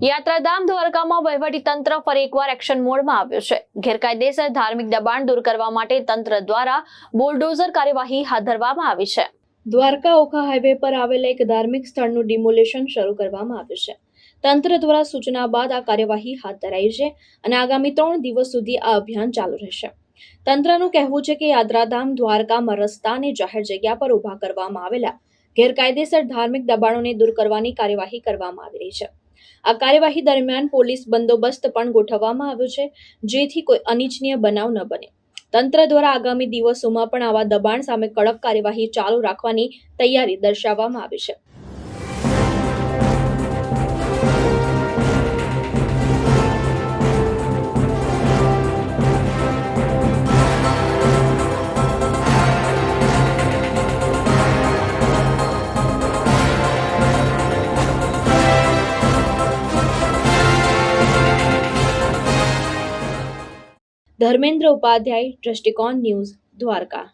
યાત્રાધામ દ્વારકામાં વહીવટીતંત્ર ફરી એકવાર એક્શન મોડમાં આવ્યું છે। ગેરકાયદેસર ધાર્મિક દબાણ દૂર કરવા માટે તંત્ર દ્વારા બુલડોઝર કાર્યવાહી હાથ ધરવામાં આવી છે। દ્વારકા ઓખા હાઈવે પર આવેલા એક ધાર્મિક સ્થળનું ડિમોલિશન શરૂ કરવામાં આવ્યું છે। તંત્ર દ્વારા સૂચના બાદ આ કાર્યવાહી હાથ ધરાઈ છે અને આગામી 3 દિવસ સુધી આ અભિયાન ચાલુ રહેશે। તંત્રનું કહેવું છે કે યાત્રાધામ દ્વારકામાં રસ્તા અને જાહેર જગ્યા પર ઊભા કરવામાં આવેલા ગેરકાયદેસર ધાર્મિક દબાણોને દૂર કરવાની કાર્યવાહી કરવામાં આવી રહી છે। આ કાર્યવાહી દરમિયાન પોલીસ બંદોબસ્ત પણ ગોઠવવામાં આવ્યો છે, જેથી કોઈ અનિચ્છનીય બનાવ ન બને। તંત્ર દ્વારા આગામી દિવસોમાં પણ આવા દબાણ સામે કડક કાર્યવાહી ચાલુ રાખવાની તૈયારી દર્શાવવામાં આવી છે। ધર્મેન્દ્ર ઉપાધ્યાય, દ્રષ્ટિકોણ ન્યૂઝ, દ્વારકા।